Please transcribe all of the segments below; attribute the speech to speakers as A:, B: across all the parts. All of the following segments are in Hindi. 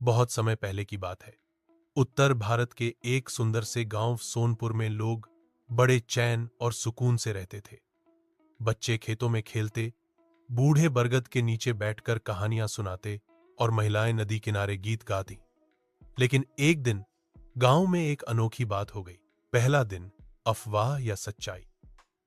A: बहुत समय पहले की बात है। उत्तर भारत के एक सुंदर से गांव सोनपुर में लोग बड़े चैन और सुकून से रहते थे। बच्चे खेतों में खेलते, बूढ़े बरगद के नीचे बैठकर कहानियां सुनाते और महिलाएं नदी किनारे गीत गाती। लेकिन एक दिन गांव में एक अनोखी बात हो गई। पहला दिन, अफवाह या सच्चाई।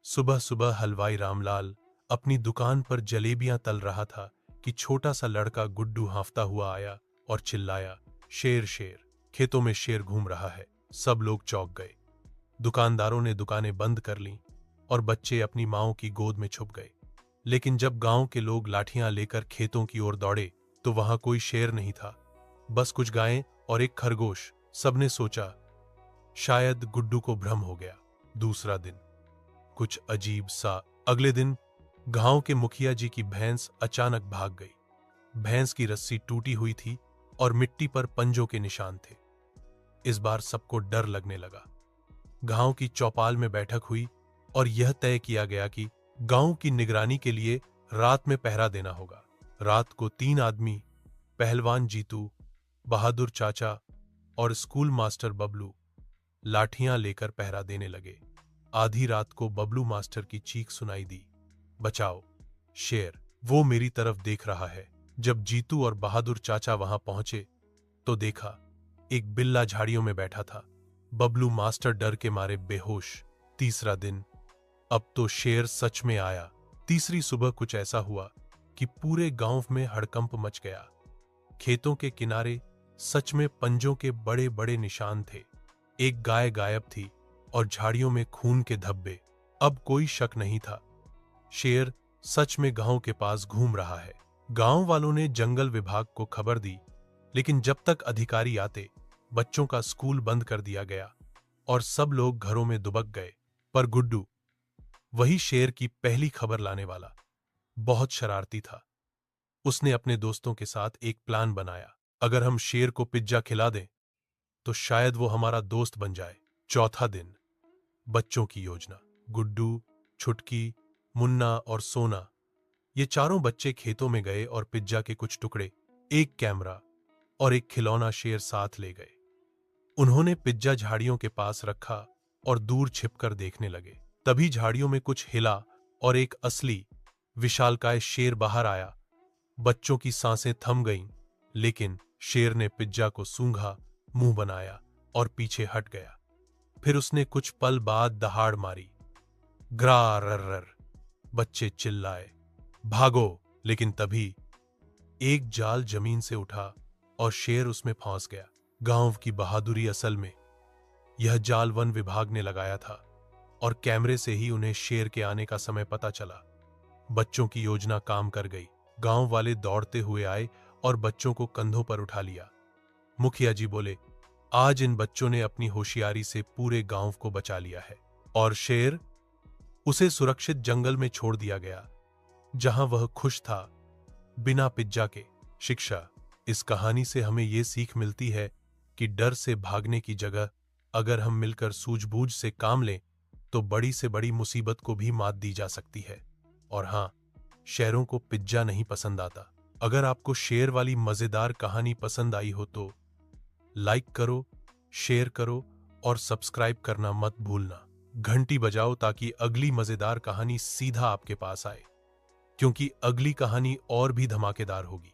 A: सुबह सुबह हलवाई रामलाल अपनी दुकान पर जलेबियां तल रहा था कि छोटा सा लड़का गुड्डू हांफता हुआ आया और चिल्लाया, शेर शेर, खेतों में शेर घूम रहा है। सब लोग चौंक गए। दुकानदारों ने दुकानें बंद कर लीं और बच्चे अपनी माओं की गोद में छुप गए। लेकिन जब गांव के लोग लाठियां लेकर खेतों की ओर दौड़े तो वहां कोई शेर नहीं था, बस कुछ गायें और एक खरगोश। सबने सोचा शायद गुड्डू को भ्रम हो गया। दूसरा दिन कुछ अजीब सा। अगले दिन गांव के मुखिया जी की भैंस अचानक भाग गई। भैंस की रस्सी टूटी हुई थी और मिट्टी पर पंजों के निशान थे। इस बार सबको डर लगने लगा। गांव की चौपाल में बैठक हुई और यह तय किया गया कि गांव की निगरानी के लिए रात में पहरा देना होगा। रात को 3 आदमी, पहलवान जीतू, बहादुर चाचा और स्कूल मास्टर बबलू, लाठियां लेकर पहरा देने लगे। आधी रात को बबलू मास्टर की चीख सुनाई दी, बचाओ, शेर, वो मेरी तरफ देख रहा है। जब जीतू और बहादुर चाचा वहां पहुंचे तो देखा एक बिल्ला झाड़ियों में बैठा था। बबलू मास्टर डर के मारे बेहोश। तीसरा दिन, अब तो शेर सच में आया। तीसरी सुबह कुछ ऐसा हुआ कि पूरे गांव में हड़कंप मच गया। खेतों के किनारे सच में पंजों के बड़े बड़े निशान थे। एक गाय गायब थी और झाड़ियों में खून के धब्बे। अब कोई शक नहीं था, शेर सच में गांव के पास घूम रहा है। गांव वालों ने जंगल विभाग को खबर दी, लेकिन जब तक अधिकारी आते बच्चों का स्कूल बंद कर दिया गया और सब लोग घरों में दुबक गए। पर गुड्डू, वही शेर की पहली खबर लाने वाला, बहुत शरारती था। उसने अपने दोस्तों के साथ एक प्लान बनाया। अगर हम शेर को पिज्जा खिला दें तो शायद वो हमारा दोस्त बन जाए। चौथा दिन, बच्चों की योजना। गुड्डू, छुटकी, मुन्ना और सोना, ये चारों बच्चे खेतों में गए और पिज्जा के कुछ टुकड़े, एक कैमरा और एक खिलौना शेर साथ ले गए। उन्होंने पिज्जा झाड़ियों के पास रखा और दूर छिपकर देखने लगे। तभी झाड़ियों में कुछ हिला और एक असली विशालकाय शेर बाहर आया। बच्चों की सांसें थम गईं, लेकिन शेर ने पिज्जा को सूंघा, मुंह बनाया और पीछे हट गया। फिर उसने कुछ पल बाद दहाड़ मारी, ग्रा रर। बच्चे चिल्लाए, भागो। लेकिन तभी एक जाल जमीन से उठा और शेर उसमें फंस गया। गांव की बहादुरी असल में, यह जाल वन विभाग ने लगाया था और कैमरे से ही उन्हें शेर के आने का समय पता चला। बच्चों की योजना काम कर गई। गांव वाले दौड़ते हुए आए और बच्चों को कंधों पर उठा लिया। मुखिया जी बोले, आज इन बच्चों ने अपनी होशियारी से पूरे गांव को बचा लिया है। और शेर, उसे सुरक्षित जंगल में छोड़ दिया गया, जहां वह खुश था, बिना पिज्जा के। शिक्षा, इस कहानी से हमें यह सीख मिलती है कि डर से भागने की जगह अगर हम मिलकर सूझबूझ से काम लें तो बड़ी से बड़ी मुसीबत को भी मात दी जा सकती है। और हां, शेरों को पिज्जा नहीं पसंद आता। अगर आपको शेर वाली मजेदार कहानी पसंद आई हो तो लाइक करो, शेयर करो और सब्सक्राइब करना मत भूलना। घंटी बजाओ ताकि अगली मजेदार कहानी सीधा आपके पास आए, क्योंकि अगली कहानी और भी धमाकेदार होगी।